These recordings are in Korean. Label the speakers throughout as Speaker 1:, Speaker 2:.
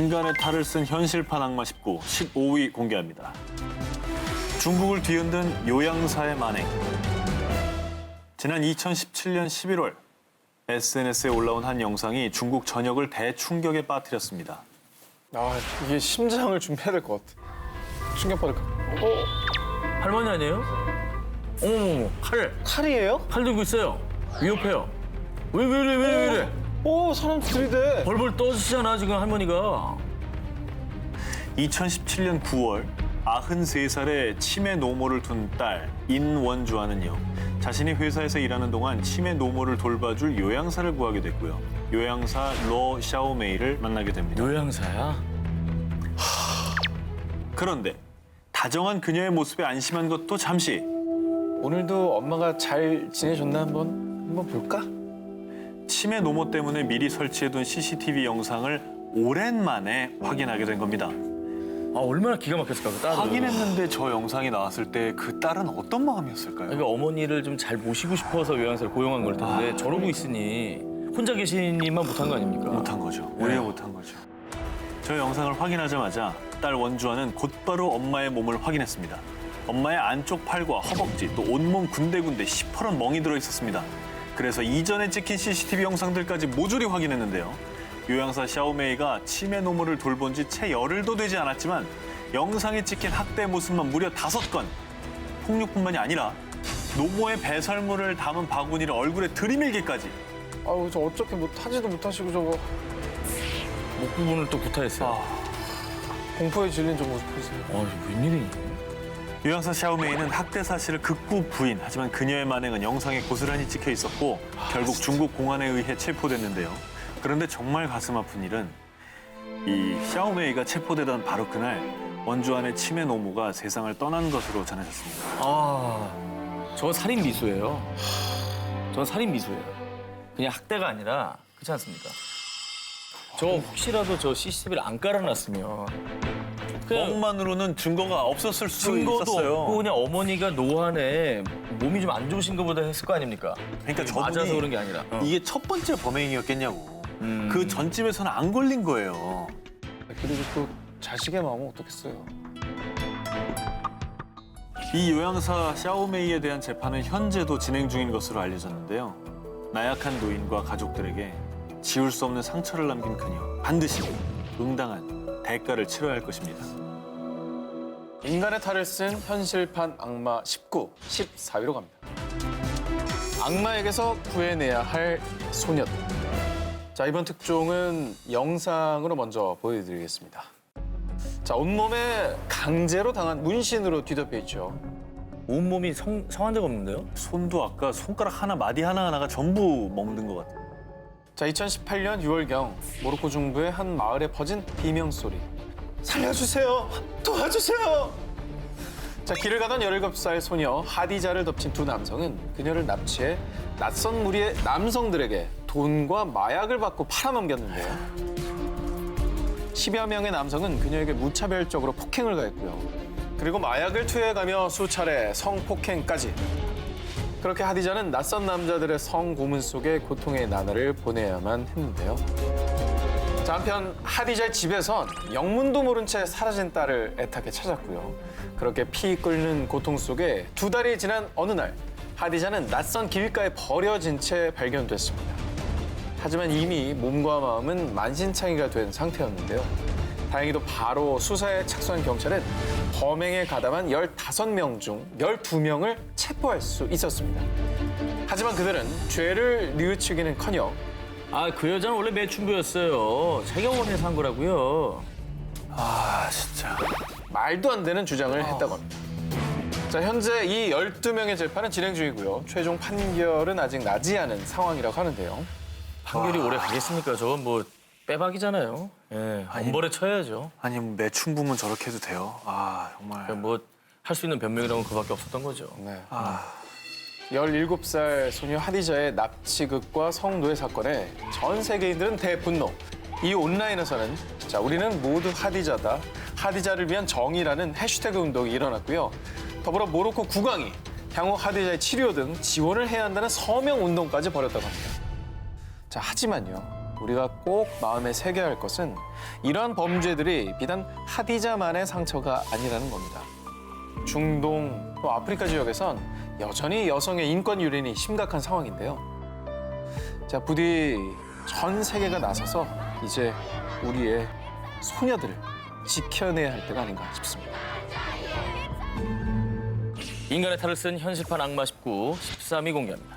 Speaker 1: 인간의 탈을 쓴 현실판 악마 19, 15위 공개합니다. 중국을 뒤흔든 요양사의 만행. 지난 2017년 11월 SNS에 올라온 한 영상이 중국 전역을 대충격에 빠뜨렸습니다.
Speaker 2: 아, 이게 심장을 준비해야 될 것 같아. 충격받을 것 같아.
Speaker 3: 할머니 아니에요? 어머머머,
Speaker 2: 칼이에요?
Speaker 3: 칼 들고 있어요. 위협해요. 왜 이래?
Speaker 2: 오, 사람 들이대.
Speaker 3: 벌벌 떠지잖아, 지금 할머니가.
Speaker 1: 2017년 9월 93살의 치매 노모를 둔 딸 인원주아는요. 자신이 회사에서 일하는 동안 치매 노모를 돌봐줄 요양사를 구하게 됐고요. 요양사 로 샤오메이를 만나게 됩니다.
Speaker 3: 요양사야?
Speaker 1: 그런데 다정한 그녀의 모습에 안심한 것도 잠시.
Speaker 2: 오늘도 엄마가 잘 지내셨나 한번 볼까?
Speaker 1: 치매 노모 때문에 미리 설치해둔 CCTV 영상을 오랜만에 확인하게 된 겁니다.
Speaker 3: 아, 얼마나 기가 막혔을까, 그 딸은.
Speaker 1: 확인했는데 저 영상이 나왔을 때 그 딸은 어떤 마음이었을까요?
Speaker 3: 그러니까 어머니를 좀 잘 모시고 싶어서 요양사를 고용한 걸 텐데 저러고 있으니 혼자 계시니만 못한 거 아닙니까?
Speaker 1: 못한 거죠. 오히려 못한 거죠. 저 영상을 확인하자마자 딸 원주아는 곧바로 엄마의 몸을 확인했습니다. 엄마의 안쪽 팔과 허벅지 또 온몸 군데군데 시퍼런 멍이 들어있었습니다. 그래서 이전에 찍힌 CCTV 영상들까지 모조리 확인했는데요. 요양사 샤오메이가 치매 노모를 돌본 지 채 열흘도 되지 않았지만 영상에 찍힌 학대 모습만 무려 5건. 폭력뿐만이 아니라 노모의 배설물을 담은 바구니를 얼굴에 들이밀기까지.
Speaker 2: 아우, 저 어떻게 하지도 못하시고 저거.
Speaker 3: 목 부분을 또 구타했어요.
Speaker 2: 공포에 질린 저 모습 보세요.
Speaker 3: 이거 웬일이니?
Speaker 1: 요양사 샤오메이는 학대 사실을 극구 부인. 하지만 그녀의 만행은 영상에 고스란히 찍혀 있었고 결국 중국 공안에 의해 체포됐는데요. 그런데 정말 가슴 아픈 일은 이 샤오메이가 체포되던 바로 그날 원주안의 치매 노모가 세상을 떠난 것으로 전해졌습니다.
Speaker 3: 저건 살인 미수예요. 저건 살인 미수예요. 그냥 학대가 아니라 그렇지 않습니까? 저 혹시라도 저 CCTV를 안 깔아놨으면 그냥
Speaker 1: 멍만으로는 증거가 없었을 수
Speaker 3: 증거도
Speaker 1: 있었어요.
Speaker 3: 없고 그냥 어머니가 노안에 몸이 좀 안 좋으신 것보다 했을 거 아닙니까?
Speaker 1: 그러니까
Speaker 3: 맞아서
Speaker 1: 저분이
Speaker 3: 그런 게 아니라.
Speaker 1: 이게 첫 번째 범행이었겠냐고. 그 전집에서는 안 걸린 거예요.
Speaker 2: 그리고 또 자식의 마음은 어떻겠어요.
Speaker 1: 이 요양사 샤오메이에 대한 재판은 현재도 진행 중인 것으로 알려졌는데요. 나약한 노인과 가족들에게 지울 수 없는 상처를 남긴 그녀. 반드시 응당한 대가를 치러야 할 것입니다.
Speaker 2: 인간의 탈을 쓴 현실판 악마 19, 14위로 갑니다. 악마에게서 구해내야 할 소년. 자, 이번 특종은 영상으로 먼저 보여드리겠습니다. 자, 온몸에 강제로 당한 문신으로 뒤덮여 있죠.
Speaker 3: 온몸이 성한 데가 없는데요?
Speaker 1: 손도 아까 손가락 하나, 마디 하나하나가 전부 먹는 것 같아요.
Speaker 2: 자, 2018년 6월경 모로코 중부의 한 마을에 퍼진 비명소리. 살려주세요! 도와주세요! 자, 길을 가던 17살 소녀 하디자를 덮친 두 남성은 그녀를 납치해 낯선 무리의 남성들에게 돈과 마약을 받고 팔아넘겼는데요. 10여 명의 남성은 그녀에게 무차별적으로 폭행을 가했고요. 그리고 마약을 투여해가며 수차례 성폭행까지. 그렇게 하디자는 낯선 남자들의 성고문 속에 고통의 나날을 보내야만 했는데요. 자, 한편 하디자의 집에선 영문도 모른 채 사라진 딸을 애타게 찾았고요. 그렇게 피 끓는 고통 속에 2달이 지난 어느 날 하디자는 낯선 길가에 버려진 채 발견됐습니다. 하지만 이미 몸과 마음은 만신창이가 된 상태였는데요. 다행히도 바로 수사에 착수한 경찰은 범행에 가담한 15명 중 12명을 체포할 수 있었습니다. 하지만 그들은 죄를 뉘우치기는커녕
Speaker 3: 그 여자는 원래 매춘부였어요. 자기가 원해서 한 거라고요.
Speaker 1: 진짜.
Speaker 2: 말도 안 되는 주장을 했다고 합니다. 자, 현재 이 12명의 재판은 진행 중이고요. 최종 판결은 아직 나지 않은 상황이라고 하는데요.
Speaker 3: 판결이 오래 가겠습니까? 저건 뭐 빼박이잖아요. 예, 엄벌에 쳐야죠.
Speaker 1: 아니, 매춘부면 저렇게 해도 돼요? 정말.
Speaker 3: 뭐 할 수 있는 변명이라고는 그밖에 없었던 거죠.
Speaker 2: 네. 17살 소녀 하디자의 납치극과 성노예 사건에 전 세계인들은 대분노. 이 온라인에서는 자, 우리는 모두 하디자다. 하디자를 위한 정의라는 해시태그 운동이 일어났고요. 더불어 모로코 국왕이 향후 하디자의 치료 등 지원을 해야 한다는 서명 운동까지 벌였다고 합니다. 자, 하지만요. 우리가 꼭 마음에 새겨야 할 것은 이러한 범죄들이 비단 하디자만의 상처가 아니라는 겁니다. 중동 또 아프리카 지역에선 여전히 여성의 인권 유린이 심각한 상황인데요. 자, 부디 전 세계가 나서서 이제 우리의 소녀들을 지켜내야 할 때가 아닌가 싶습니다.
Speaker 3: 인간의 탈을 쓴 현실판 악마 19, 13위 공개합니다.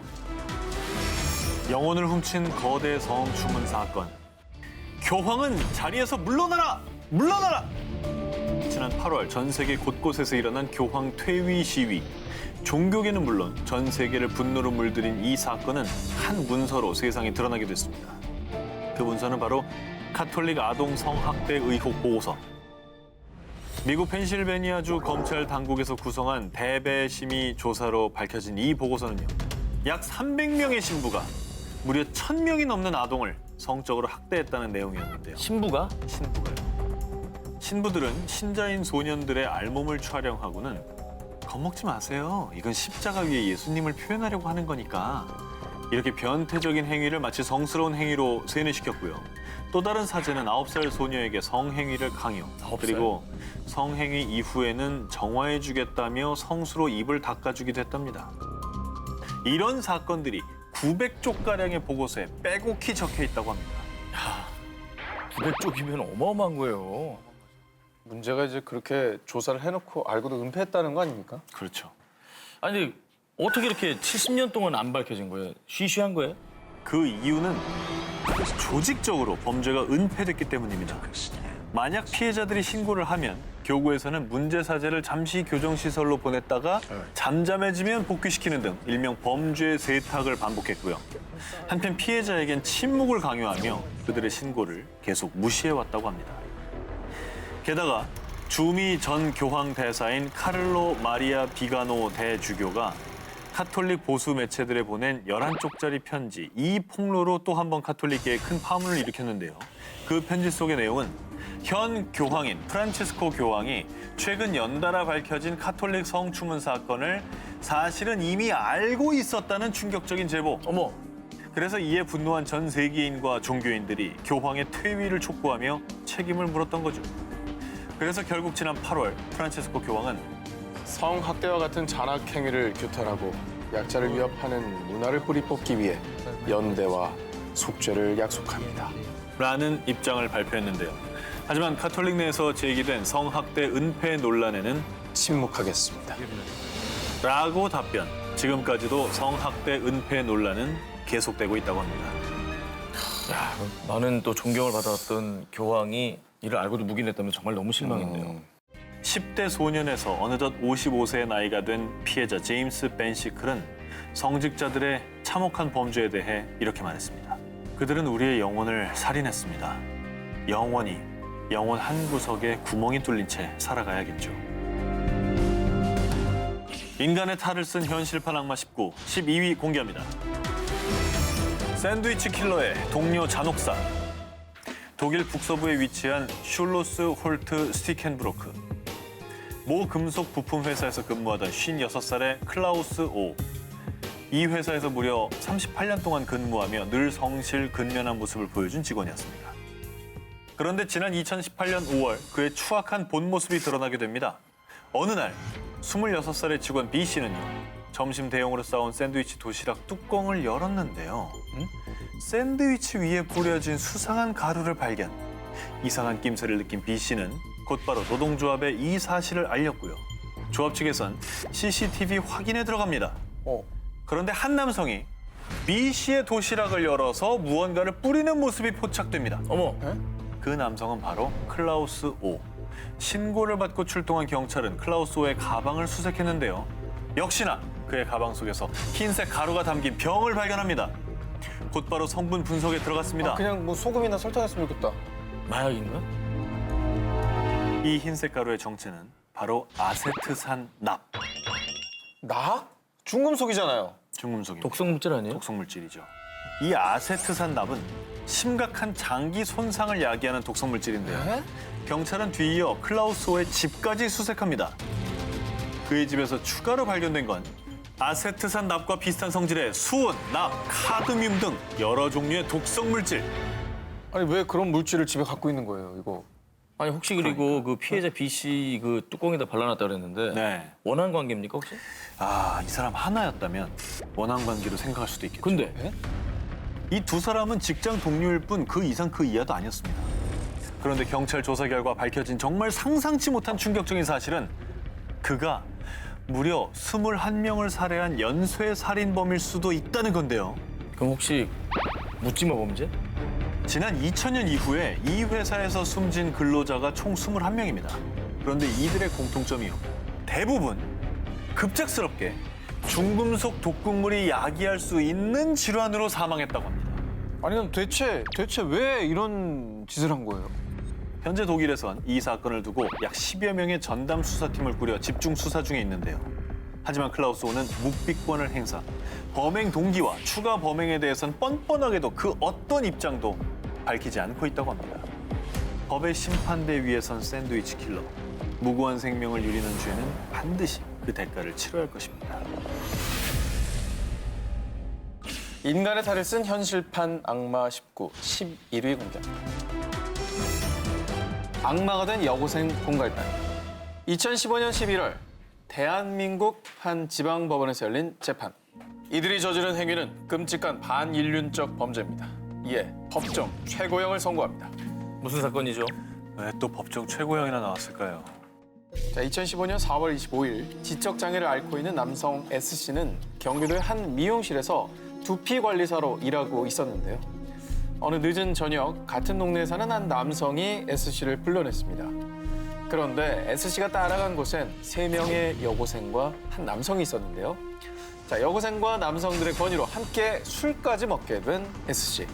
Speaker 1: 영혼을 훔친 거대 성 주문 사건. 교황은 자리에서 물러나라! 물러나라! 지난 8월 전 세계 곳곳에서 일어난 교황 퇴위 시위. 종교계는 물론 전 세계를 분노로 물들인 이 사건은 한 문서로 세상에 드러나게 됐습니다. 그 문서는 바로 카톨릭 아동 성학대 의혹 보고서. 미국 펜실베니아주 검찰 당국에서 구성한 대배심의 조사로 밝혀진 이 보고서는요. 약 300명의 신부가 무려 1000명이 넘는 아동을 성적으로 학대했다는 내용이었는데요.
Speaker 3: 신부가?
Speaker 1: 신부가요. 신부들은 신자인 소년들의 알몸을 촬영하고는 겁먹지 마세요. 이건 십자가 위에 예수님을 표현하려고 하는 거니까. 이렇게 변태적인 행위를 마치 성스러운 행위로 세뇌시켰고요. 또 다른 사제는 9살 소녀에게 성행위를 강요.
Speaker 3: 9살?
Speaker 1: 그리고 성행위 이후에는 정화해주겠다며 성수로 입을 닦아주기도 했답니다. 이런 사건들이 900쪽가량의 보고서에 빼곡히 적혀 있다고 합니다.
Speaker 3: 900쪽이면 어마어마한 거예요.
Speaker 2: 문제가 이제 그렇게 조사를 해놓고 알고도 은폐했다는 거 아닙니까?
Speaker 1: 그렇죠.
Speaker 3: 아니 어떻게 이렇게 70년 동안 안 밝혀진 거예요? 쉬쉬한 거예요?
Speaker 1: 그 이유는 조직적으로 범죄가 은폐됐기 때문입니다. 만약 피해자들이 신고를 하면 교구에서는 문제 사제를 잠시 교정시설로 보냈다가 잠잠해지면 복귀시키는 등 일명 범죄 세탁을 반복했고요. 한편 피해자에겐 침묵을 강요하며 그들의 신고를 계속 무시해왔다고 합니다. 게다가 주미 전 교황 대사인 카를로 마리아 비가노 대주교가 카톨릭 보수 매체들에 보낸 11쪽짜리 편지, 이 폭로로 또 한 번 카톨릭계에 큰 파문을 일으켰는데요. 그 편지 속의 내용은 현 교황인 프란치스코 교황이 최근 연달아 밝혀진 카톨릭 성추문 사건을 사실은 이미 알고 있었다는 충격적인 제보.
Speaker 3: 어머,
Speaker 1: 그래서 이에 분노한 전 세계인과 종교인들이 교황의 퇴위를 촉구하며 책임을 물었던 거죠. 그래서 결국 지난 8월 프란치스코 교황은
Speaker 2: 성학대와 같은 잔악 행위를 규탄하고 약자를 위협하는 문화를 뿌리 뽑기 위해 연대와 속죄를 약속합니다.
Speaker 1: 라는 입장을 발표했는데요. 하지만 카톨릭 내에서 제기된 성학대 은폐 논란에는
Speaker 2: 침묵하겠습니다.
Speaker 1: 라고 답변. 지금까지도 성학대 은폐 논란은 계속되고 있다고 합니다.
Speaker 3: 야, 나는 또 존경을 받아왔던 교황이 이를 알고도 묵인했다면 정말 너무 실망인데요.
Speaker 1: 10대 소년에서 어느덧 55세의 나이가 된 피해자 제임스 벤시클은 성직자들의 참혹한 범죄에 대해 이렇게 말했습니다. 그들은 우리의 영혼을 살인했습니다. 영원히 영혼 한 구석에 구멍이 뚫린 채 살아가야겠죠. 인간의 탈을 쓴 현실판 악마 19, 12위 공개합니다. 샌드위치 킬러의 동료 잔혹사. 독일 북서부에 위치한 슐로스 홀트 스티켄브로크. 모 금속 부품 회사에서 근무하던 56살의 클라우스 오. 이 회사에서 무려 38년 동안 근무하며 늘 성실 근면한 모습을 보여준 직원이었습니다. 그런데 지난 2018년 5월 그의 추악한 본 모습이 드러나게 됩니다. 어느 날 26살의 직원 B 씨는요. 점심 대용으로 싸온 샌드위치 도시락 뚜껑을 열었는데요. 샌드위치 위에 뿌려진 수상한 가루를 발견. 이상한 낌새를 느낀 B 씨는 곧바로 노동조합에 이 사실을 알렸고요. 조합 측에선 CCTV 확인에 들어갑니다. 그런데 한 남성이 B 씨의 도시락을 열어서 무언가를 뿌리는 모습이 포착됩니다.
Speaker 3: 어머,
Speaker 1: 그 남성은 바로 클라우스 오. 신고를 받고 출동한 경찰은 클라우스 오의 가방을 수색했는데요. 역시나 그의 가방 속에서 흰색 가루가 담긴 병을 발견합니다. 곧바로 성분 분석에 들어갔습니다.
Speaker 2: 그냥 뭐 소금이나 설탕했으면 좋겠다.
Speaker 3: 마약인가?
Speaker 1: 이 흰색 가루의 정체는 바로 아세트산 납.
Speaker 2: 나? 중금속이잖아요.
Speaker 1: 중금속입니다.
Speaker 3: 독성 물질 아니에요?
Speaker 1: 독성물질이죠. 이 아세트산 납은 심각한 장기 손상을 야기하는 독성물질인데요.
Speaker 2: 네?
Speaker 1: 경찰은 뒤이어 클라우스오의 집까지 수색합니다. 그의 집에서 추가로 발견된 건 아세트산 납과 비슷한 성질의 수은, 납, 카드뮴 등 여러 종류의 독성물질.
Speaker 2: 아니 왜 그런 물질을 집에 갖고 있는 거예요, 이거?
Speaker 3: 아니 혹시 그리고 그 피해자 B 씨 그 뚜껑에다 발라놨다 그랬는데
Speaker 1: 네.
Speaker 3: 원한 관계입니까 혹시?
Speaker 1: 아, 이 사람 하나였다면 원한 관계로 생각할 수도 있겠죠.
Speaker 3: 근데
Speaker 1: 이 두 사람은 직장 동료일 뿐 그 이상 그 이하도 아니었습니다. 그런데 경찰 조사 결과 밝혀진 정말 상상치 못한 충격적인 사실은 그가 무려 21명을 살해한 연쇄 살인범일 수도 있다는 건데요.
Speaker 3: 그럼 혹시 묻지마 범죄?
Speaker 1: 지난 2000년 이후에 이 회사에서 숨진 근로자가 총 21명입니다. 그런데 이들의 공통점이요. 대부분 급작스럽게 중금속 독극물이 야기할 수 있는 질환으로 사망했다고 합니다.
Speaker 2: 아니 그럼 대체 왜 이런 짓을 한 거예요?
Speaker 1: 현재 독일에선 이 사건을 두고 약 10여 명의 전담 수사팀을 꾸려 집중 수사 중에 있는데요. 하지만 클라우스호는 묵비권을 행사, 범행 동기와 추가 범행에 대해선 뻔뻔하게도 그 어떤 입장도 밝히지 않고 있다고 합니다. 법의 심판대 위에 선 샌드위치 킬러. 무고한 생명을 유리는 죄는 반드시 그 대가를 치러야 할 것입니다.
Speaker 2: 인간의 탈을 쓴 현실판 악마 19, 11위 공개합니다. 악마가 된 여고생 공갈단. 2015년 11월 대한민국 한 지방법원에서 열린 재판. 이들이 저지른 행위는 끔찍한 반인륜적 범죄입니다. 이에 법정 최고형을 선고합니다.
Speaker 3: 무슨 사건이죠?
Speaker 1: 왜 또 법정 최고형이나 나왔을까요?
Speaker 2: 자, 2015년 4월 25일 지적장애를 앓고 있는 남성 S씨는 경기도의 한 미용실에서 두피 관리사로 일하고 있었는데요. 어느 늦은 저녁 같은 동네에 사는 한 남성이 S씨를 불러냈습니다. 그런데 S씨가 따라간 곳엔 3명의 여고생과 한 남성이 있었는데요. 자, 여고생과 남성들의 권유로 함께 술까지 먹게 된 S씨.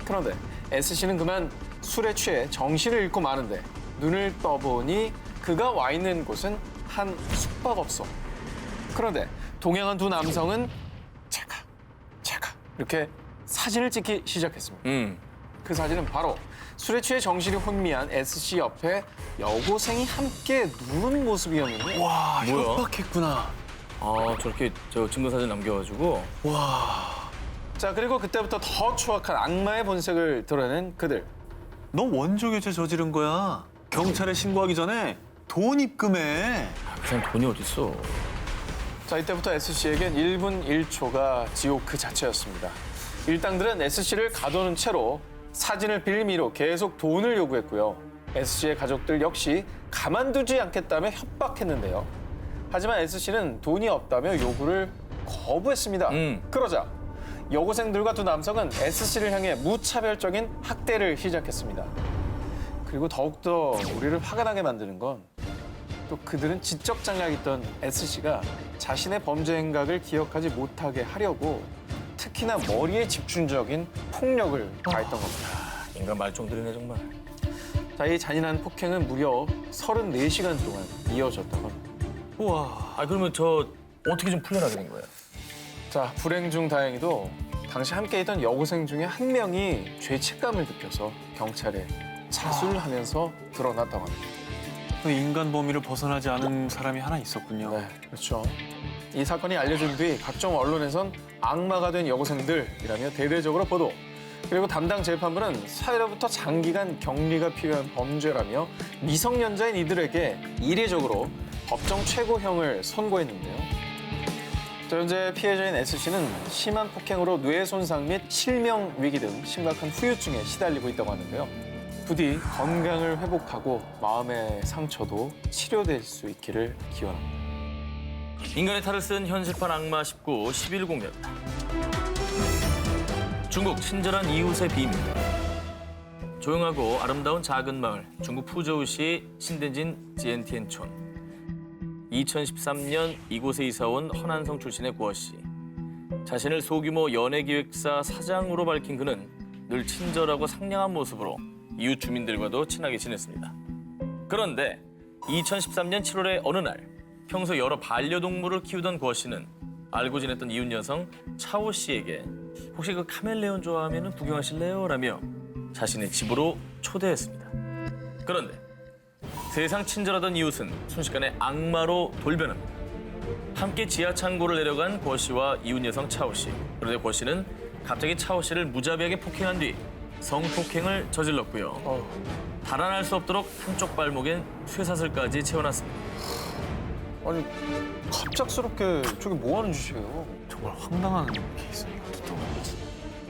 Speaker 2: 그런데 S씨는 그만 술에 취해 정신을 잃고 마는데 눈을 떠보니 그가 와 있는 곳은 한 숙박업소. 그런데 동행한 두 남성은 찰칵 이렇게 사진을 찍기 시작했습니다. 그 사진은 바로 술에 취해 정신이 혼미한 S씨 옆에 여고생이 함께 누운 모습이었는데
Speaker 1: 와,
Speaker 3: 뭐야?
Speaker 1: 협박했구나.
Speaker 3: 아 저렇게 저 증거 사진 남겨가지고
Speaker 2: 자, 그리고 그때부터 더 추악한 악마의 본색을 드러낸 그들.
Speaker 1: 너 원조교제 저지른 거야. 경찰에 신고하기 전에 돈 입금해.
Speaker 3: 그냥 돈이 어딨어?
Speaker 2: 자, 이때부터 S씨에겐 1분 1초가 지옥 그 자체였습니다. 일당들은 S씨를 가둬놓은 채로 사진을 빌미로 계속 돈을 요구했고요. S씨의 가족들 역시 가만두지 않겠다며 협박했는데요. 하지만 S씨는 돈이 없다며 요구를 거부했습니다. 그러자 여고생들과 두 남성은 S씨를 향해 무차별적인 학대를 시작했습니다. 그리고 더욱더 우리를 화가 나게 만드는 건 또 그들은 지적장애가 있던 S씨가 자신의 범죄 행각을 기억하지 못하게 하려고 특히나 머리에 집중적인 폭력을 가했던 겁니다.
Speaker 3: 인간 말종들이네 정말.
Speaker 2: 자, 이 잔인한 폭행은 무려 34시간 동안 이어졌다고 합니다.
Speaker 1: 우와.
Speaker 3: 아 그러면 저 어떻게 좀 풀려나게 된 거예요?
Speaker 2: 자, 불행 중 다행히도 당시 함께 있던 여고생 중에 한 명이 죄책감을 느껴서 경찰에 자수하면서 드러났다고 합니다.
Speaker 1: 그 인간 범위를 벗어나지 않은 사람이 하나 있었군요.
Speaker 2: 네, 그렇죠. 이 사건이 알려진 뒤 각종 언론에선 악마가 된 여고생들이라며 대대적으로 보도. 그리고 담당 재판부는 사회로부터 장기간 격리가 필요한 범죄라며 미성년자인 이들에게 이례적으로 법정 최고형을 선고했는데요. 현재 피해자인 S씨는 심한 폭행으로 뇌 손상 및 실명 위기 등 심각한 후유증에 시달리고 있다고 하는데요. 부디 건강을 회복하고 마음의 상처도 치료될 수 있기를 기원합니다.
Speaker 3: 인간의 탈을 쓴 현실판 악마 19, 11 공개합니다. 중국 친절한 이웃의 비밀. 조용하고 아름다운 작은 마을, 중국 푸저우시 신덴진 지엔티엔촌. 2013년 이곳에 이사온 허난성 출신의 구어 씨. 자신을 소규모 연예기획사 사장으로 밝힌 그는 늘 친절하고 상냥한 모습으로 이웃 주민들과도 친하게 지냈습니다. 그런데 2013년 7월의 어느 날 평소 여러 반려동물을 키우던 구어 씨는 알고 지냈던 이웃 여성 차오 씨에게 혹시 그 카멜레온 좋아하면 구경하실래요? 라며 자신의 집으로 초대했습니다. 그런데 세상 친절하던 이웃은 순식간에 악마로 돌변합니다. 함께 지하 창고를 내려간 구어 씨와 이웃 여성 차오 씨. 그런데 구어 씨는 갑자기 차오 씨를 무자비하게 폭행한 뒤 성폭행을 저질렀고요. 달아날 수 없도록 한쪽 발목엔 쇠사슬까지 채워놨습니다.
Speaker 2: 아니 갑작스럽게 저게 뭐 하는 짓이에요?
Speaker 1: 정말 황당한 케이스네요. 듣다 보면.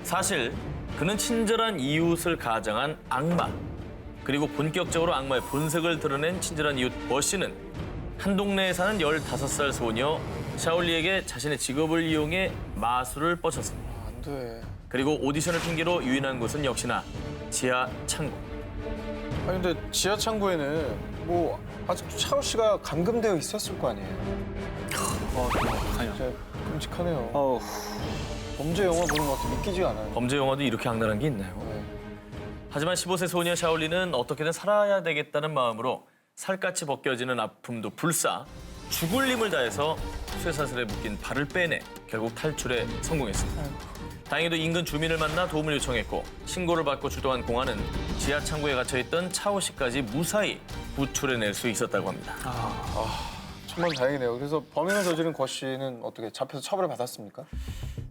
Speaker 3: 사실 그는 친절한 이웃을 가장한 악마, 그리고 본격적으로 악마의 본색을 드러낸 친절한 이웃 버시는 한 동네에 사는 15살 소녀 샤올리에게 자신의 직업을 이용해 마술을 뻗쳤습니다.
Speaker 2: 안 돼.
Speaker 3: 그리고 오디션을 핑계로 유인한 곳은 역시나 지하 창고.
Speaker 2: 아니 근데 지하 창고에는 뭐 아직도 차오 씨가 감금되어 있었을 거 아니에요? 진짜 끔찍하네요.
Speaker 1: 어우,
Speaker 2: 범죄 영화 보는 것 같아 믿기지가 않아요.
Speaker 3: 범죄 영화도 이렇게 악랄한 게 있나요?
Speaker 2: 네.
Speaker 3: 하지만 15세 소녀 샤올리는 어떻게든 살아야 되겠다는 마음으로 살갗이 벗겨지는 아픔도 불사 죽을 힘을 다해서 쇠사슬에 묶인 발을 빼내 결국 탈출에 성공했습니다. 다행히도 인근 주민을 만나 도움을 요청했고 신고를 받고 출동한 공안은 지하 창고에 갇혀있던 차오 씨까지 무사히 구출해낼 수 있었다고 합니다.
Speaker 2: 정말 다행이네요. 그래서 범행을 저지른 거 씨는 어떻게 잡혀서 처벌을 받았습니까?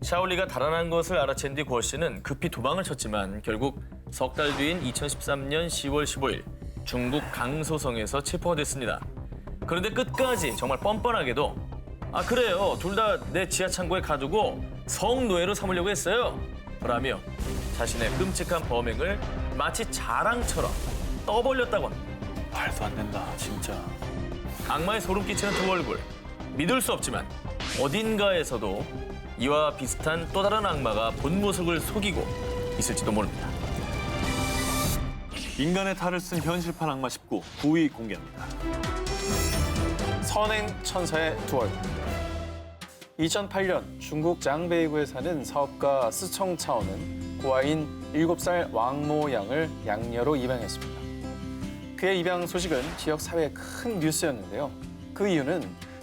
Speaker 3: 샤올리가 달아난 것을 알아챈 뒤 고 씨는 급히 도망을 쳤지만 결국 석 달 뒤인 2013년 10월 15일 중국 강소성에서 체포가 됐습니다. 그런데 끝까지 정말 뻔뻔하게도 그래요. 둘 다 내 지하 창고에 가두고 성노예로 삼으려고 했어요. 라며 자신의 끔찍한 범행을 마치 자랑처럼 떠벌렸다고 합니다.
Speaker 1: 말도 안 된다, 진짜.
Speaker 3: 악마의 소름 끼치는 두 얼굴. 믿을 수 없지만 어딘가에서도 이와 비슷한 또 다른 악마가 본 모습을 속이고 있을지도 모릅니다.
Speaker 1: 인간의 탈을 쓴 현실판 악마 19, 9위 공개합니다.
Speaker 2: 선행 천사의 두 얼굴. 2008년 중국 장베이구에 사는 사업가 스청 차오는 고아인 7살 왕모 양을 양녀로 입양했습니다. 그의 입양 소식은 지역 사회의 큰 뉴스였는데요. 그 이유는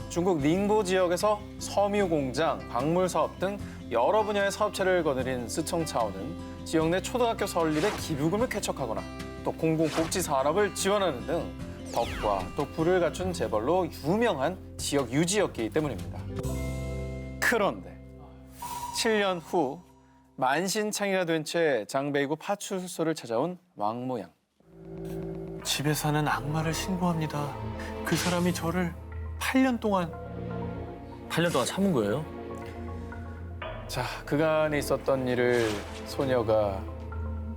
Speaker 2: 중국 닝보 지역에서 섬유 공장, 광물 사업 등 여러 분야의 사업체를 거느린 스청 차오는 지역 내 초등학교 설립에 기부금을 쾌척하거나 또 공공복지 산업을 지원하는 등 덕과 또 부를 갖춘 재벌로 유명한 지역 유지였기 때문입니다. 그런데 7년 후 만신창이가 된 채 장베이구 파출소를 찾아온 왕모양.
Speaker 1: 집에 사는 악마를 신고합니다. 그 사람이 저를 8년 동안
Speaker 3: 8년 동안 참은 거예요?
Speaker 2: 자, 그간에 있었던 일을 소녀가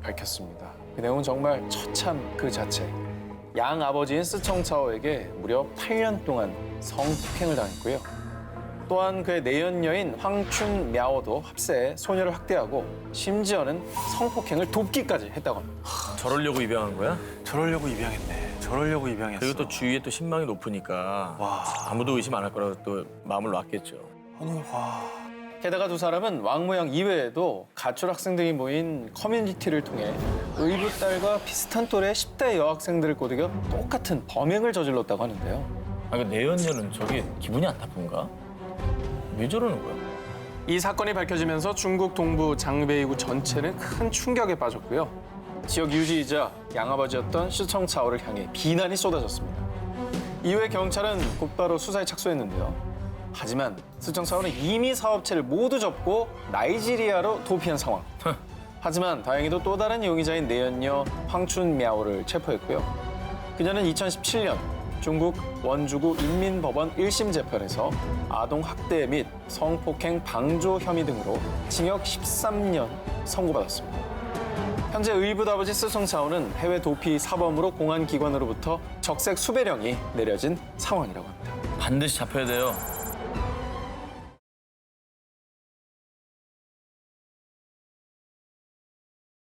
Speaker 2: 밝혔습니다. 그 내용은 정말 처참 그 자체. 양 아버지인 스청차오에게 무려 8년 동안 성폭행을 당했고요. 또한 그의 내연녀인 황춘 мя오도 합세해 소녀를 학대하고 심지어는 성폭행을 돕기까지 했다고 합니다.
Speaker 3: 저러려고 입양한 거야?
Speaker 1: 저러려고 입양했네. 저러려고 입양했어.
Speaker 3: 그리고 또 주위에 또 신망이 높으니까
Speaker 1: 와.
Speaker 3: 아무도 의심 안 할 거라고 또 마음을 놨겠죠.
Speaker 1: 아니, 와.
Speaker 2: 게다가 두 사람은 왕모양 이외에도 가출 학생들이 모인 커뮤니티를 통해 의붓 딸과 비슷한 또래 10대 여학생들을 꼬드겨 똑같은 범행을 저질렀다고 하는데요.
Speaker 3: 그 내연녀는 저게 기분이 안 나쁜가? 왜 저러는 거야?
Speaker 2: 이 사건이 밝혀지면서 중국 동부 장베이구 전체는 큰 충격에 빠졌고요. 지역 유지이자 양아버지였던 시청차오를 향해 비난이 쏟아졌습니다. 이후에 경찰은 곧바로 수사에 착수했는데요. 하지만 시청차오는 이미 사업체를 모두 접고 나이지리아로 도피한 상황. 하지만 다행히도 또 다른 용의자인 내연녀 황춘 мя오를 체포했고요. 그녀는 2017년 중국 원주구 인민법원 1심 재판에서 아동 학대 및 성폭행 방조 혐의 등으로 징역 13년 선고받았습니다. 현재 의붓 아버지 스청차오는 해외 도피 사범으로 공안기관으로부터 적색 수배령이 내려진 상황이라고 합니다.
Speaker 3: 반드시 잡혀야 돼요.